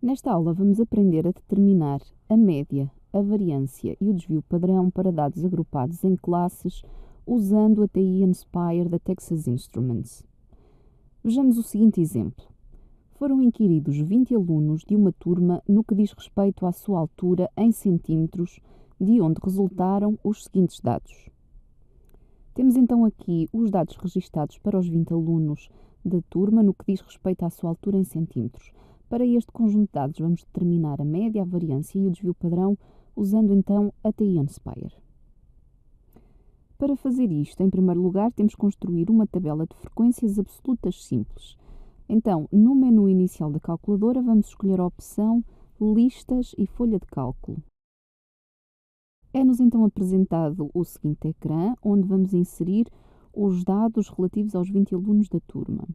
Nesta aula vamos aprender a determinar a média, a variância e o desvio padrão para dados agrupados em classes usando a TI Nspire da Texas Instruments. Vejamos o seguinte exemplo. Foram inquiridos 20 alunos de uma turma no que diz respeito à sua altura em centímetros, de onde resultaram os seguintes dados. Temos então aqui os dados registados para os 20 alunos da turma no que diz respeito à sua altura em centímetros. Para este conjunto de dados vamos determinar a média, a variância e o desvio padrão usando então a TI Nspire. Para fazer isto, em primeiro lugar, temos que construir uma tabela de frequências absolutas simples. Então, no menu inicial da calculadora, vamos escolher a opção Listas e Folha de Cálculo. É-nos então apresentado o seguinte ecrã, onde vamos inserir os dados relativos aos 20 alunos da turma.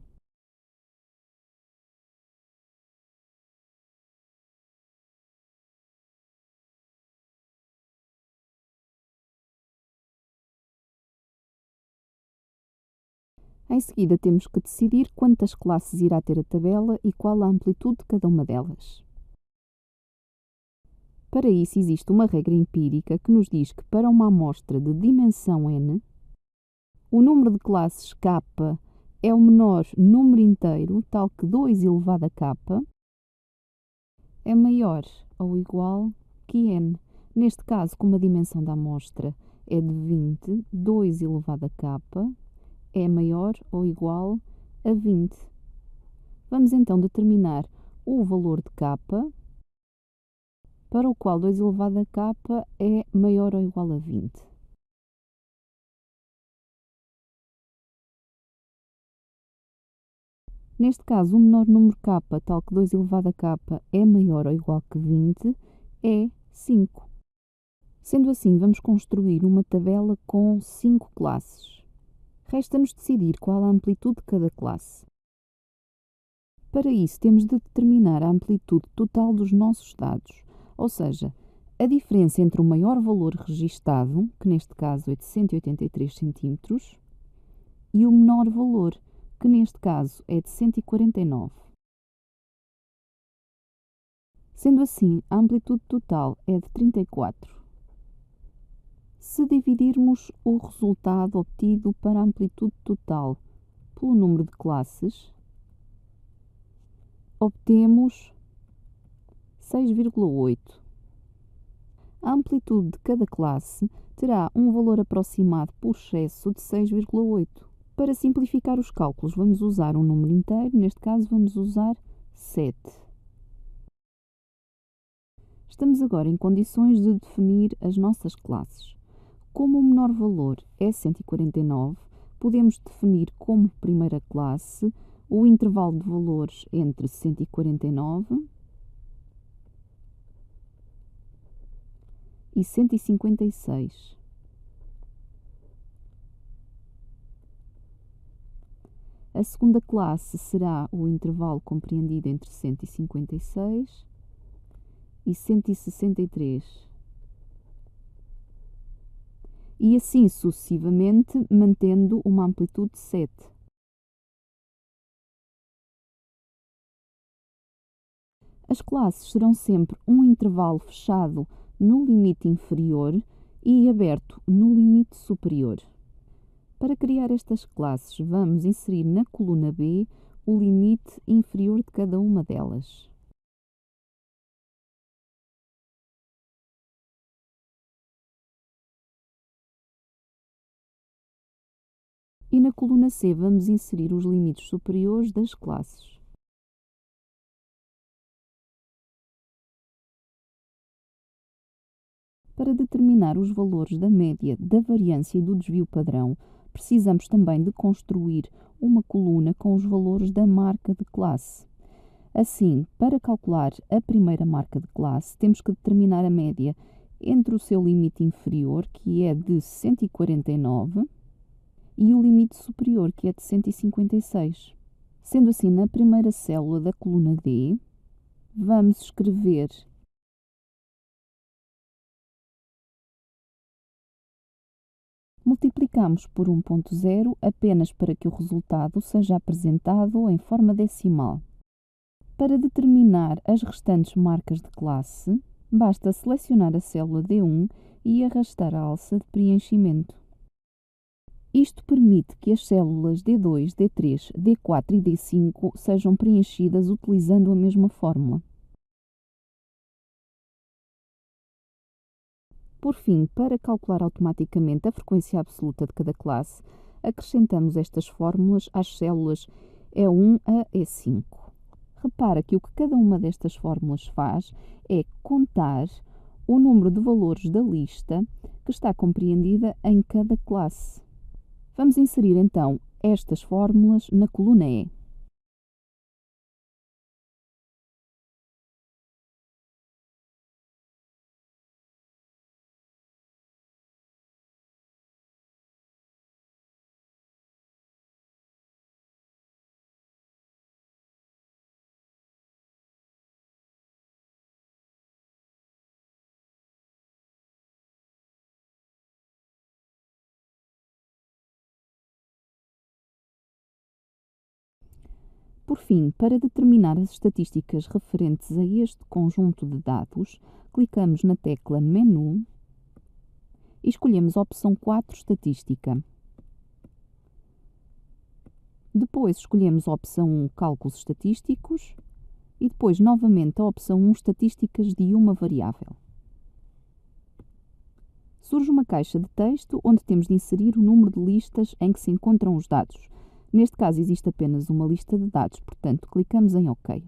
Em seguida, temos que decidir quantas classes irá ter a tabela e qual a amplitude de cada uma delas. Para isso, existe uma regra empírica que nos diz que para uma amostra de dimensão n, o número de classes k é o menor número inteiro, tal que 2 elevado a k é maior ou igual que n. Neste caso, como a dimensão da amostra é de 20, 2 elevado a k é maior ou igual a 20. Vamos então determinar o valor de k, para o qual 2 elevado a k é maior ou igual a 20. Neste caso, o menor número k, tal que 2 elevado a k é maior ou igual que 20, é 5. Sendo assim, vamos construir uma tabela com 5 classes. Resta-nos decidir qual a amplitude de cada classe. Para isso, temos de determinar a amplitude total dos nossos dados, ou seja, a diferença entre o maior valor registado, que neste caso é de 183 cm, e o menor valor, que neste caso é de 149. Sendo assim, a amplitude total é de 34. Se dividirmos o resultado obtido para a amplitude total pelo número de classes, obtemos 6,8. A amplitude de cada classe terá um valor aproximado por excesso de 6,8. Para simplificar os cálculos, vamos usar um número inteiro, neste caso vamos usar 7. Estamos agora em condições de definir as nossas classes. Como o menor valor é 149, podemos definir como primeira classe o intervalo de valores entre 149 e 156. A segunda classe será o intervalo compreendido entre 156 e 163. E assim sucessivamente, mantendo uma amplitude de 7. As classes serão sempre um intervalo fechado no limite inferior e aberto no limite superior. Para criar estas classes, vamos inserir na coluna B o limite inferior de cada uma delas. E na coluna C vamos inserir os limites superiores das classes. Para determinar os valores da média, da variância e do desvio padrão, precisamos também de construir uma coluna com os valores da marca de classe. Assim, para calcular a primeira marca de classe, temos que determinar a média entre o seu limite inferior, que é de 149, e o limite superior, que é de 156. Sendo assim, na primeira célula da coluna D, vamos escrever multiplicamos por 1.0 apenas para que o resultado seja apresentado em forma decimal. Para determinar as restantes marcas de classe, basta selecionar a célula D1 e arrastar a alça de preenchimento. Isto permite que as células D2, D3, D4 e D5 sejam preenchidas utilizando a mesma fórmula. Por fim, para calcular automaticamente a frequência absoluta de cada classe, acrescentamos estas fórmulas às células E1 a E5. Repara que o que cada uma destas fórmulas faz é contar o número de valores da lista que está compreendida em cada classe. Vamos inserir então estas fórmulas na coluna E. Por fim, para determinar as estatísticas referentes a este conjunto de dados, clicamos na tecla Menu e escolhemos a opção 4, Estatística. Depois escolhemos a opção 1, Cálculos estatísticos e depois novamente a opção 1, Estatísticas de uma variável. Surge uma caixa de texto onde temos de inserir o número de listas em que se encontram os dados. Neste caso existe apenas uma lista de dados, portanto clicamos em OK.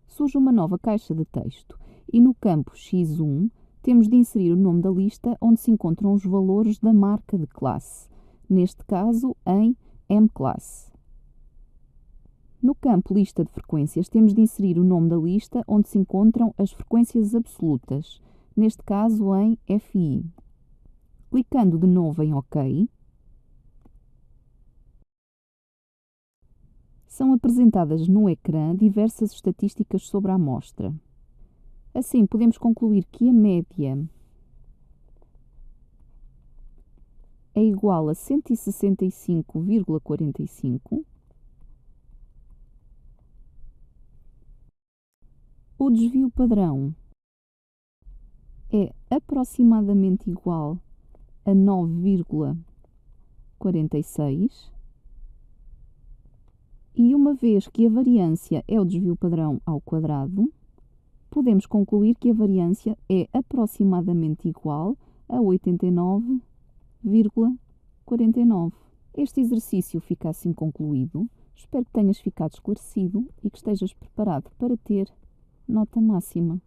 Surge uma nova caixa de texto e no campo X1 temos de inserir o nome da lista onde se encontram os valores da marca de classe, neste caso em mClass. No campo Lista de frequências temos de inserir o nome da lista onde se encontram as frequências absolutas, neste caso em FI. Clicando de novo em OK, são apresentadas no ecrã diversas estatísticas sobre a amostra. Assim, podemos concluir que a média é igual a 165,45, o desvio padrão é aproximadamente igual a 9,46 e uma vez que a variância é o desvio padrão ao quadrado, podemos concluir que a variância é aproximadamente igual a 89,49. Este exercício fica assim concluído. Espero que tenhas ficado esclarecido e que estejas preparado para ter nota máxima.